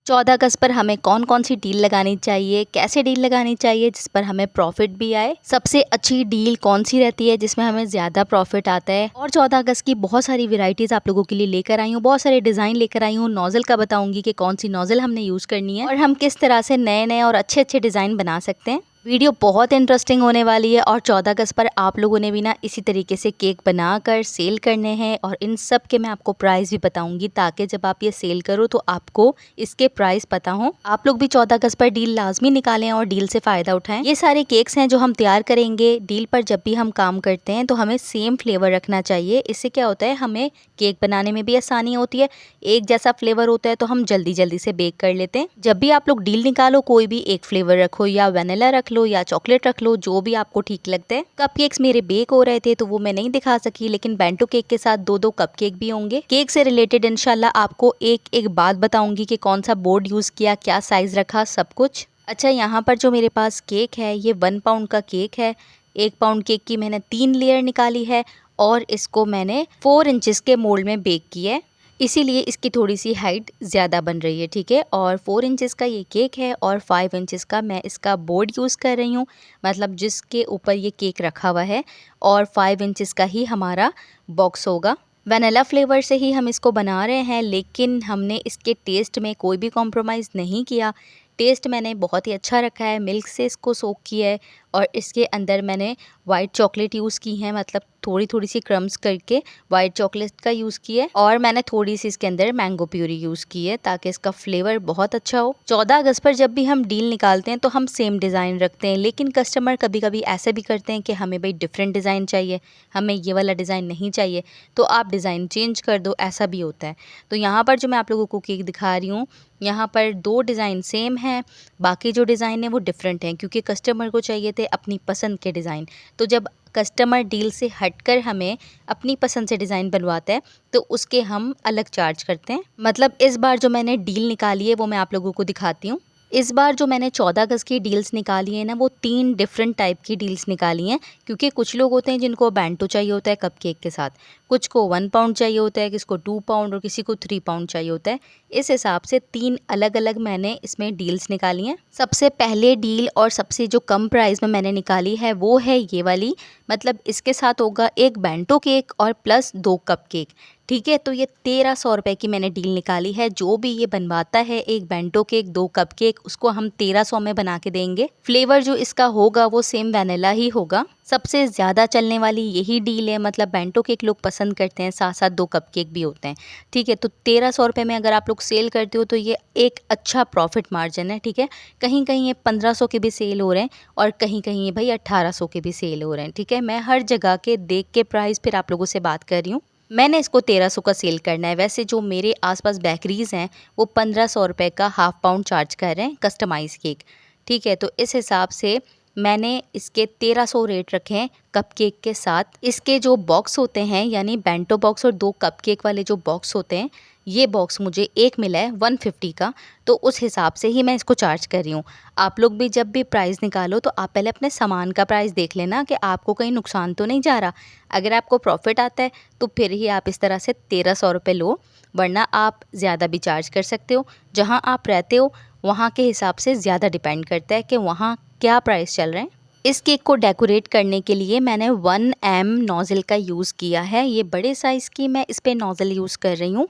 14 अगस्त पर हमें कौन कौन सी डील लगानी चाहिए, कैसे डील लगानी चाहिए जिस पर हमें प्रॉफिट भी आए, सबसे अच्छी डील कौन सी रहती है जिसमें हमें ज़्यादा प्रॉफिट आता है। और 14 अगस्त की बहुत सारी वैरायटीज़ आप लोगों के लिए लेकर आई हूँ, बहुत सारे डिज़ाइन लेकर आई हूँ। नोज़ल का बताऊंगी कि कौन सी नोज़ल हमने यूज़ करनी है और हम किस तरह से नए नए और अच्छे अच्छे डिज़ाइन बना सकते हैं। वीडियो बहुत इंटरेस्टिंग होने वाली है और 14 अगस्त पर आप लोगों ने भी ना इसी तरीके से केक बनाकर सेल करने हैं और इन सब के मैं आपको प्राइस भी बताऊंगी ताकि जब आप ये सेल करो तो आपको इसके प्राइस पता हो। आप लोग भी 14 अगस्त पर डील लाजमी निकालें और डील से फ़ायदा उठाएं। ये सारे केक्स हैं जो हम तैयार करेंगे। डील पर जब भी हम काम करते हैं तो हमें सेम फ्लेवर रखना चाहिए। इससे क्या होता है, हमें केक बनाने में भी आसानी होती है। एक जैसा फ्लेवर होता है तो हम जल्दी जल्दी से बेक कर लेते हैं। जब भी आप लोग डील निकालो कोई भी एक फ्लेवर रखो, या वेनिला रख लो या चॉकलेट रख लो, जो भी आपको ठीक लगता है। कपकेक्स मेरे बेक हो रहे थे तो वो मैं नहीं दिखा सकी, लेकिन बेंटो केक के साथ दो कपकेक भी होंगे। केक से रिलेटेड इंशाल्लाह आपको एक एक बात बताऊंगी कि कौन सा बोर्ड यूज किया, क्या साइज रखा, सब कुछ। अच्छा, यहाँ पर जो मेरे पास केक है ये 1 पाउंड का केक है। 1 पाउंड केक की मैंने 3 लेयर निकाली है और इसको मैंने 4 इंचेस के मोल्ड में बेक किया है, इसीलिए इसकी थोड़ी सी हाइट ज़्यादा बन रही है। ठीक है, और 4 इंचेस का ये केक है और 5 इंचेस का मैं इसका बोर्ड यूज़ कर रही हूँ, मतलब जिसके ऊपर ये केक रखा हुआ है। और 5 इंचेस का ही हमारा बॉक्स होगा। वनीला फ्लेवर से ही हम इसको बना रहे हैं, लेकिन हमने इसके टेस्ट में कोई भी कॉम्प्रोमाइज़ नहीं किया। टेस्ट मैंने बहुत ही अच्छा रखा है, मिल्क से इसको सोक किया है और इसके अंदर मैंने वाइट चॉकलेट यूज़ की है, मतलब थोड़ी थोड़ी सी क्रम्स करके वाइट चॉकलेट का यूज़ किया है। और मैंने थोड़ी सी इसके अंदर मैंगो प्यूरी यूज़ की है ताकि इसका फ्लेवर बहुत अच्छा हो। 14 अगस्त पर जब भी हम डील निकालते हैं तो हम सेम डिज़ाइन रखते हैं, लेकिन कस्टमर कभी कभी ऐसे भी करते हैं कि हमें भाई डिफरेंट डिज़ाइन चाहिए, हमें ये वाला डिज़ाइन नहीं चाहिए, तो आप डिज़ाइन चेंज कर दो, ऐसा भी होता है। तो यहाँ पर जो मैं आप लोगों को केक दिखा रही हूँ, यहाँ पर 2 डिज़ाइन सेम हैं, बाकी जो डिज़ाइन है वो डिफरेंट हैं, क्योंकि कस्टमर को चाहिए थे अपनी पसंद के डिज़ाइन। तो जब कस्टमर डील से हटकर हमें अपनी पसंद से डिज़ाइन बनवाता है तो उसके हम अलग चार्ज करते हैं। मतलब इस बार जो मैंने डील निकाली है वो मैं आप लोगों को दिखाती हूँ। इस बार जो मैंने 14 अगस्त की डील्स निकाली है ना, वो 3 डिफरेंट टाइप की डील्स निकाली हैं, क्योंकि कुछ लोग होते हैं जिनको बेंटो चाहिए होता है कपकेक के साथ, कुछ को 1 पाउंड चाहिए होता है, किसी को 2 पाउंड और किसी को 3 पाउंड चाहिए होता है। इस हिसाब से 3 अलग अलग मैंने इसमें डील्स निकाली हैं। सबसे पहले डील और सबसे जो कम प्राइस में मैंने निकाली है वो है ये वाली, मतलब इसके साथ होगा एक बेंटो केक और प्लस 2 कपकेक। ठीक है, तो ये 1300 रुपये की मैंने डील निकाली है। जो भी ये बनवाता है एक बेंटो केक 2 कपकेक, उसको हम 1300 में बना के देंगे। फ्लेवर जो इसका होगा वो सेम वैनिला ही होगा। सबसे ज़्यादा चलने वाली यही डील है, मतलब बेंटो केक लोग पसंद करते हैं, साथ साथ 2 कपकेक भी होते हैं। ठीक है, तो 1300 रुपये में अगर आप लोग सेल करते हो तो ये एक अच्छा प्रॉफिट मार्जिन है। ठीक है, कहीं कहीं ये 1500 के भी सेल हो रहे हैं और कहीं कहीं ये भाई 1800 के भी सेल हो रहे हैं। ठीक है, मैं हर जगह के देख के प्राइस फिर आप लोगों से बात कर रही हूँ। मैंने इसको 1300 का सेल करना है। वैसे जो मेरे आसपास बेकरीज़ हैं वो 1500 रुपये का हाफ़ पाउंड चार्ज कर रहे हैं कस्टमाइज़ केक। ठीक है, तो इस हिसाब से मैंने इसके 1300 रेट रखे हैं कपकेक के साथ। इसके जो बॉक्स होते हैं, यानी बेंटो बॉक्स और 2 कपकेक वाले जो बॉक्स होते हैं, ये बॉक्स मुझे एक मिला है 150 का, तो उस हिसाब से ही मैं इसको चार्ज कर रही हूँ। आप लोग भी जब भी प्राइस निकालो तो आप पहले अपने सामान का प्राइस देख लेना कि आपको कहीं नुकसान तो नहीं जा रहा। अगर आपको प्रॉफिट आता है तो फिर ही आप इस तरह से 1300 रुपये लो, वरना आप ज़्यादा भी चार्ज कर सकते हो। जहाँ आप रहते हो वहाँ के हिसाब से ज़्यादा डिपेंड करता है कि वहाँ क्या प्राइस चल रहे हैं। इस केक को डेकोरेट करने के लिए मैंने 1M नोज़ल का यूज़ किया है। ये बड़े साइज़ की मैं इस पे नोज़ल यूज़ कर रही हूँ।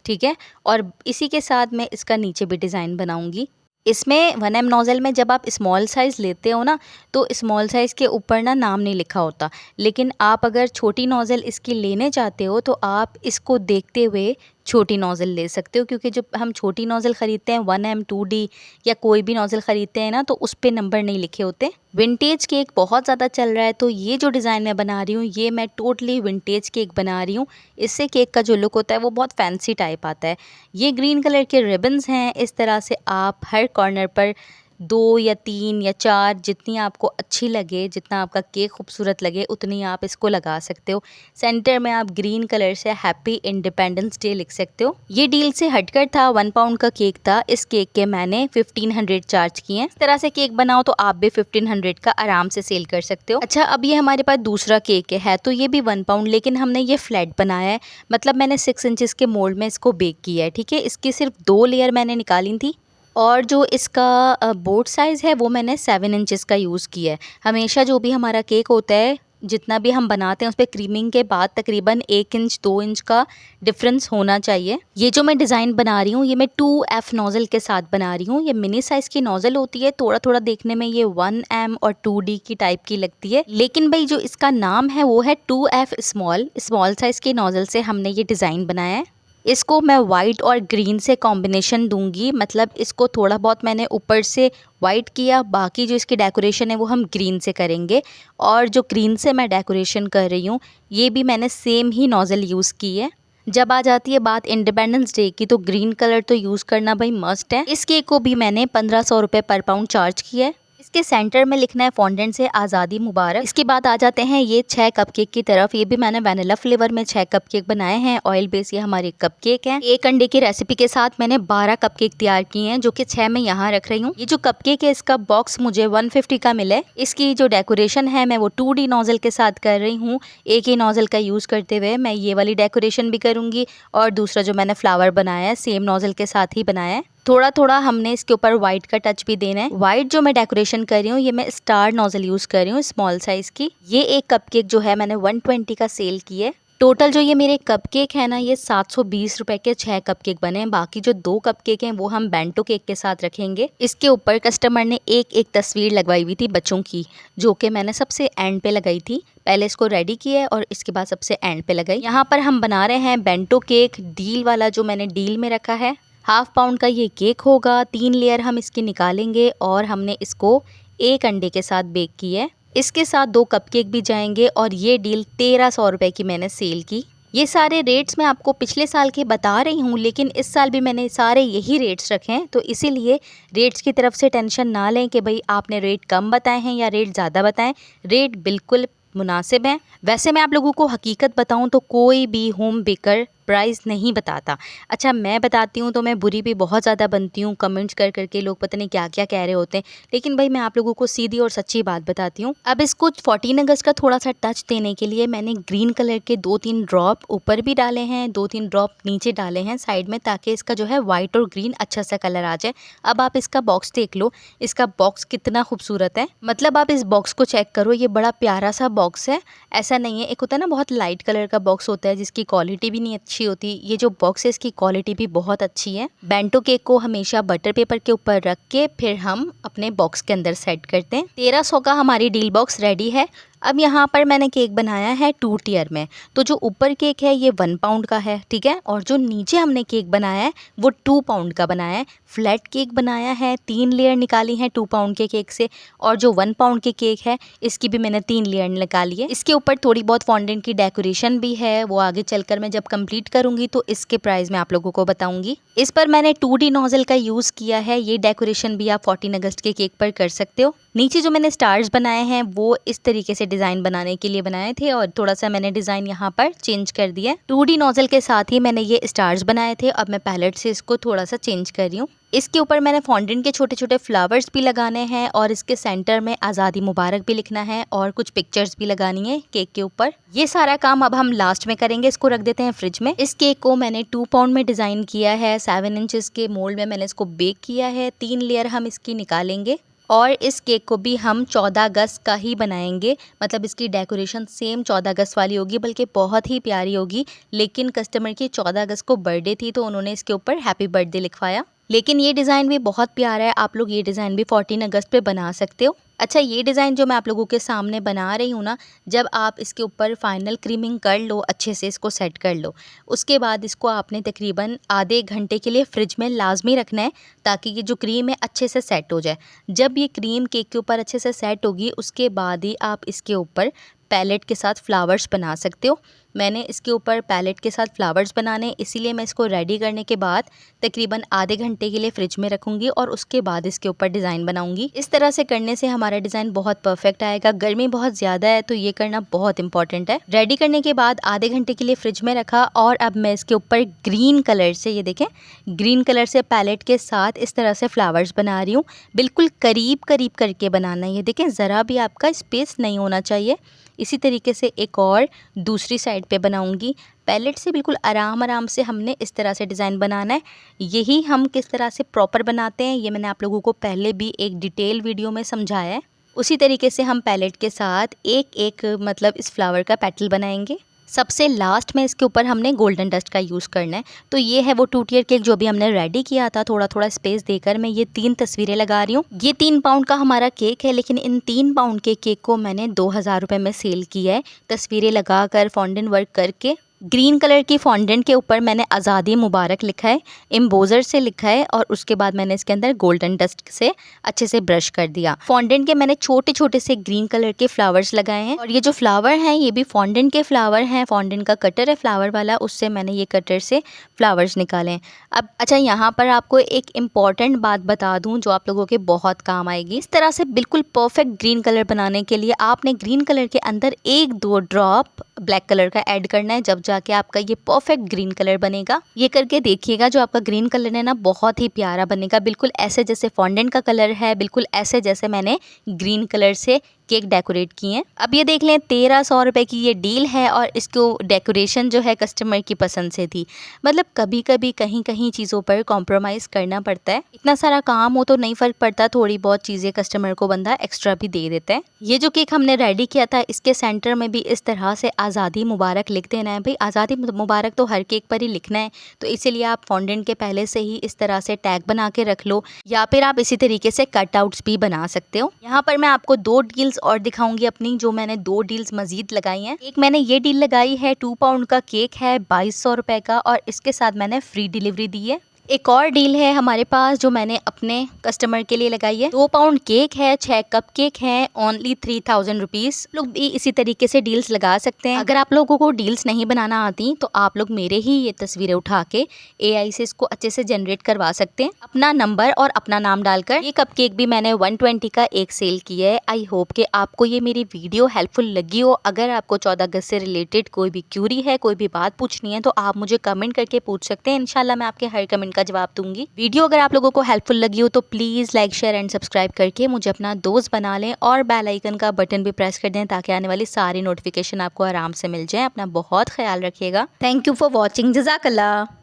ठीक है, और इसी के साथ मैं इसका नीचे भी डिज़ाइन बनाऊँगी। इसमें 1M नोज़ल में जब आप स्मॉल साइज़ लेते हो ना, तो स्मॉल साइज़ के ऊपर ना नाम नहीं लिखा होता, लेकिन आप अगर छोटी नोज़ल इसकी लेने चाहते हो तो आप इसको देखते हुए छोटी नोज़ल ले सकते हो, क्योंकि जब हम छोटी नोज़ल ख़रीदते हैं 1M 2D या कोई भी नोज़ल ख़रीदते हैं ना, तो उस पे नंबर नहीं लिखे होते। विंटेज केक बहुत ज़्यादा चल रहा है, तो ये जो डिज़ाइन मैं बना रही हूँ ये मैं टोटली विंटेज केक बना रही हूँ। इससे केक का जो लुक होता है वो बहुत फैंसी टाइप आता है। ये ग्रीन कलर के रिबन्स हैं, इस तरह से आप हर कॉर्नर पर 2 या 3 या 4, जितनी आपको अच्छी लगे, जितना आपका केक खूबसूरत लगे, उतनी आप इसको लगा सकते हो। सेंटर में आप ग्रीन कलर से हैप्पी इंडिपेंडेंस डे लिख सकते हो। ये डील से हटकर था, 1 पाउंड का केक था। इस केक के मैंने 1500 चार्ज किए हैं। इस तरह से केक बनाओ तो आप भी 1500 का आराम से सेल कर सकते हो। अच्छा, अब ये हमारे पास दूसरा केक है, तो ये भी 1 पाउंड, लेकिन हमने ये फ्लैट बनाया है, मतलब मैंने 6 इंचेस के मोल्ड में इसको बेक किया है। ठीक है, इसकी सिर्फ 2 लेयर मैंने निकाली थी। और जो इसका बोर्ड साइज़ है वो मैंने 7 इंचेस का यूज़ किया है। हमेशा जो भी हमारा केक होता है, जितना भी हम बनाते हैं उस पे क्रीमिंग के बाद तकरीबन 1 इंच 2 इंच का डिफरेंस होना चाहिए। ये जो मैं डिज़ाइन बना रही हूँ ये मैं 2F नोज़ल के साथ बना रही हूँ। ये मिनी साइज़ की नोज़ल होती है, थोड़ा थोड़ा देखने में ये 1M और 2D की टाइप की लगती है, लेकिन भाई जो इसका नाम है वो है 2F स्मॉल साइज़ की नोज़ल से हमने ये डिज़ाइन बनाया है। इसको मैं वाइट और ग्रीन से कॉम्बिनेशन दूंगी, मतलब इसको थोड़ा बहुत मैंने ऊपर से वाइट किया, बाकी जो इसकी डेकोरेशन है वो हम ग्रीन से करेंगे। और जो ग्रीन से मैं डेकोरेशन कर रही हूँ ये भी मैंने सेम ही नोज़ल यूज़ की है। जब आ जाती है बात इंडिपेंडेंस डे की तो ग्रीन कलर तो यूज़ करना भाई मस्ट है। इस केक को भी मैंने 1500 रुपये पर पाउंड चार्ज किया है। इसके सेंटर में लिखना है फॉन्डेंट से आज़ादी मुबारक। इसके बाद आ जाते हैं ये 6 कपकेक की तरफ। ये भी मैंने वैनिला फ्लेवर में 6 कपकेक बनाए हैं। ऑयल बेस ये हमारे कपकेक हैं। एक अंडे की रेसिपी के साथ मैंने 12 कपकेक तैयार किए हैं, जो कि 6 मैं यहाँ रख रही हूँ। ये जो कपकेक है इसका बॉक्स मुझे 150 का मिला है। इसकी जो डेकोरेशन है मैं वो 2D नोज़ल के साथ कर रही हूँ। एक ही नोज़ल का यूज़ करते हुए मैं ये वाली डेकोरेशन भी करूँगी, और दूसरा जो मैंने फ्लावर बनाया है सेम नोज़ल के साथ ही बनाया है। थोड़ा थोड़ा हमने इसके ऊपर व्हाइट का टच भी देना है। व्हाइट जो मैं डेकोरेशन कर रही हूँ ये मैं स्टार नोजल यूज कर रही हूँ स्मॉल साइज की। ये एक कपकेक जो है मैंने 120 का सेल किया है। टोटल जो ये मेरे कपकेक है ना ये 720 रुपए के 6 कपकेक बने हैं। बाकी जो 2 कपकेक हैं वो हम बेंटो केक के साथ रखेंगे। इसके ऊपर कस्टमर ने एक एक तस्वीर लगवाई हुई थी बच्चों की, जो कि मैंने सबसे एंड पे लगाई थी। पहले इसको रेडी किया है और इसके बाद सबसे एंड पे लगाई। यहाँ पर हम बना रहे हैं बेंटो केक डील वाला, जो मैंने डील में रखा है। ½ पाउंड का ये केक होगा। 3 लेयर हम इसकी निकालेंगे और हमने इसको एक अंडे के साथ बेक किया है। इसके साथ 2 कपकेक भी जाएंगे और ये डील 1300 रुपए की मैंने सेल की। ये सारे रेट्स मैं आपको पिछले साल के बता रही हूँ, लेकिन इस साल भी मैंने सारे यही रेट्स रखे हैं, तो इसीलिए रेट्स की तरफ से टेंशन ना लें कि भाई आपने रेट कम बताए हैं या रेट ज़्यादा बताएं। रेट बिल्कुल मुनासिब है। वैसे मैं आप लोगों को हकीकत बताऊं तो कोई भी होम बेकर प्राइस नहीं बताता। अच्छा मैं बताती हूँ तो मैं बुरी भी बहुत ज़्यादा बनती हूँ, कमेंट्स कर करके लोग पता नहीं क्या क्या कह रहे होते हैं, लेकिन भाई मैं आप लोगों को सीधी और सच्ची बात बताती हूँ। अब इसको 14 अगस्त का थोड़ा सा टच देने के लिए मैंने ग्रीन कलर के 2-3 ड्रॉप ऊपर भी डाले हैं, 2-3 ड्रॉप नीचे डाले हैं साइड में, ताकि इसका जो है वाइट और ग्रीन अच्छा सा कलर आ जाए। अब आप इसका बॉक्स देख लो, इसका बॉक्स कितना खूबसूरत है। मतलब आप इस बॉक्स को चेक करो, ये बड़ा प्यारा सा बॉक्स है। ऐसा नहीं है, एक होता है ना बहुत लाइट कलर का बॉक्स होता है जिसकी क्वालिटी भी नहीं अच्छी होती, ये जो बॉक्स है इसकी क्वालिटी भी बहुत अच्छी है। बेंटो केक को हमेशा बटर पेपर के ऊपर रख के फिर हम अपने बॉक्स के अंदर सेट करते हैं। 1300 का हमारी डील बॉक्स रेडी है। अब यहाँ पर मैंने केक बनाया है 2 टियर में, तो जो ऊपर केक है ये 1 पाउंड का है, ठीक है, और जो नीचे हमने केक बनाया है वो 2 पाउंड का बनाया है। फ्लैट केक बनाया है, 3 लेयर निकाली है 2 पाउंड के केक से, और जो 1 पाउंड के केक है इसकी भी मैंने 3 लेयर निकाली है। इसके ऊपर थोड़ी बहुत फॉन्डेंट की डेकोरेशन भी है, वो आगे चलकर मैं जब कंप्लीट करूंगी तो इसके प्राइस मैं आप लोगों को बताऊंगी। इस पर मैंने 2D नोजल का यूज किया है। ये डेकोरेशन भी आप 14 अगस्त के केक पर कर सकते हो। नीचे जो मैंने स्टार्स बनाए हैं वो इस तरीके से डिजाइन बनाने के लिए बनाए थे, और थोड़ा सा मैंने डिजाइन यहाँ पर चेंज कर दिया। 2D नोजल के साथ ही मैंने ये स्टार्स बनाए थे। अब मैं पैलेट से इसको थोड़ा सा चेंज कर रही हूँ। इसके ऊपर मैंने फॉन्डेंट के छोटे छोटे फ्लावर्स भी लगाने हैं, और इसके सेंटर में आज़ादी मुबारक भी लिखना है, और कुछ पिक्चर्स भी लगानी है केक के ऊपर। ये सारा काम अब हम लास्ट में करेंगे। इसको रख देते हैं फ्रिज में। इस केक को मैंने 2 पाउंड में डिजाइन किया है। 7 इंचेस के मोल्ड में मैंने इसको बेक किया है। 3 लेयर हम इसकी निकालेंगे, और इस केक को भी हम 14 अगस्त का ही बनाएंगे। मतलब इसकी डेकोरेशन सेम 14 अगस्त वाली होगी, बल्कि बहुत ही प्यारी होगी। लेकिन कस्टमर की 14 अगस्त को बर्थडे थी तो उन्होंने इसके ऊपर हैप्पी बर्थडे लिखवाया। लेकिन ये डिज़ाइन भी बहुत प्यारा है, आप लोग ये डिज़ाइन भी 14 अगस्त पे बना सकते हो। अच्छा ये डिज़ाइन जो मैं आप लोगों के सामने बना रही हूँ ना, जब आप इसके ऊपर फाइनल क्रीमिंग कर लो, अच्छे से इसको सेट कर लो, उसके बाद इसको आपने तकरीबन आधे घंटे के लिए फ्रिज में लाजमी रखना है, ताकि ये जो क्रीम है अच्छे से सेट हो जाए। जब ये क्रीम केक के ऊपर अच्छे से सेट होगी उसके बाद ही आप इसके ऊपर पैलेट के साथ फ्लावर्स बना सकते हो। मैंने इसके ऊपर पैलेट के साथ फ्लावर्स बनाने, इसीलिए मैं इसको रेडी करने के बाद तकरीबन आधे घंटे के लिए फ्रिज में रखूँगी और उसके बाद इसके ऊपर डिज़ाइन बनाऊँगी। इस तरह से करने से हमारा डिज़ाइन बहुत परफेक्ट आएगा। गर्मी बहुत ज़्यादा है तो ये करना बहुत इंपॉर्टेंट है। रेडी करने के बाद आधे घंटे के लिए फ्रिज में रखा, और अब मैं इसके ऊपर ग्रीन कलर से, ये देखें ग्रीन कलर से पैलेट के साथ इस तरह से फ्लावर्स बना रही हूँ। बिल्कुल करीब करीब करके बनाना है, ये देखें ज़रा भी आपका स्पेस नहीं होना चाहिए। इसी तरीके से एक और दूसरी साइड पे बनाऊंगी। पैलेट से बिल्कुल आराम आराम से हमने इस तरह से डिज़ाइन बनाना है। यही हम किस तरह से प्रॉपर बनाते हैं ये मैंने आप लोगों को पहले भी एक डिटेल वीडियो में समझाया है। उसी तरीके से हम पैलेट के साथ एक एक मतलब इस फ्लावर का पेटल बनाएंगे। सबसे लास्ट में इसके ऊपर हमने गोल्डन डस्ट का यूज़ करना है। तो ये है वो 2 टियर केक जो भी हमने रेडी किया था, थोड़ा थोड़ा स्पेस देकर मैं ये 3 तस्वीरें लगा रही हूँ। ये 3 पाउंड का हमारा केक है, लेकिन इन 3 पाउंड के केक को मैंने 2000 रुपये में सेल किया है, तस्वीरें लगाकर फॉन्डेंट वर्क करके। ग्रीन कलर की फॉन्डेंट के ऊपर मैंने आज़ादी मुबारक लिखा है, एम्बोजर से लिखा है, और उसके बाद मैंने इसके अंदर गोल्डन डस्ट से अच्छे से ब्रश कर दिया। फॉन्डेंट के मैंने छोटे छोटे से ग्रीन कलर के फ्लावर्स लगाए हैं, और ये जो फ्लावर हैं ये भी फॉन्डेंट के फ्लावर हैं। फॉन्डेंट का कटर है फ्लावर वाला, उससे मैंने ये कटर से फ्लावर्स निकाले हैं। अब अच्छा, यहाँ पर आपको एक इम्पॉर्टेंट बात बता दूँ जो आप लोगों के बहुत काम आएगी। इस तरह से बिल्कुल परफेक्ट ग्रीन कलर बनाने के लिए आपने ग्रीन कलर के अंदर 1-2 ड्रॉप ब्लैक कलर का ऐड करना है, जब जाके आपका ये परफेक्ट ग्रीन कलर बनेगा। ये करके देखिएगा, जो आपका ग्रीन कलर है ना बहुत ही प्यारा बनेगा, बिल्कुल ऐसे जैसे फॉन्डेंट का कलर है, बिल्कुल ऐसे जैसे मैंने ग्रीन कलर से केक डेकोरेट किए हैं। अब ये देख लें 1300 रुपये की ये डील है, और इसको डेकोरेशन जो है कस्टमर की पसंद से थी। मतलब कभी कभी कहीं कहीं चीज़ों पर कॉम्प्रोमाइज़ करना पड़ता है। इतना सारा काम हो तो नहीं फ़र्क पड़ता, थोड़ी बहुत चीज़ें कस्टमर को बंदा एक्स्ट्रा भी दे देता है। ये जो केक हमने रेडी किया था, इसके सेंटर में भी इस तरह से आज़ादी मुबारक लिख देना है। भाई आज़ादी मुबारक तो हर केक पर ही लिखना है, तो इसीलिए आप फॉन्डेंट के पहले से ही इस तरह से टैग बना के रख लो, या फिर आप इसी तरीके से कटआउट्स भी बना सकते हो। यहाँ पर मैं आपको 2 डील्स और दिखाऊंगी अपनी, जो मैंने 2 डील्स मजीद लगाई हैं। एक मैंने ये डील लगाई है, 2 पाउंड का केक है 2200 रुपये का, और इसके साथ मैंने फ्री डिलीवरी दी है। एक और डील है हमारे पास जो मैंने अपने कस्टमर के लिए लगाई है, 2 पाउंड केक है, 6 कप केक है, ओनली 3000 रुपीज़। लोग भी इसी तरीके से डील्स लगा सकते हैं। अगर आप लोगों को डील्स नहीं बनाना आती तो आप लोग मेरे ही ये तस्वीरें उठा के AI से इसको अच्छे से जनरेट करवा सकते हैं, अपना नंबर और अपना नाम डालकर। ये कप केक भी मैंने 120 का एक सेल किया है। आई होप कि आपको ये मेरी वीडियो हेल्पफुल लगी हो। अगर आपको 14 अगस्त से रिलेटेड कोई भी क्यूरी है, कोई भी बात पूछनी है, तो आप मुझे कमेंट करके पूछ सकते हैं। इंशाल्लाह मैं आपके हर कमेंट का जवाब दूंगी। वीडियो अगर आप लोगों को हेल्पफुल लगी हो तो please like, share and subscribe करके मुझे अपना दोस्त बना लें, और बेल आइकन का बटन भी प्रेस कर दें ताकि आने वाली सारी नोटिफिकेशन आपको आराम से मिल जाए। अपना बहुत ख्याल रखिएगा। Thank you for watching. जज़ाकल्लाह।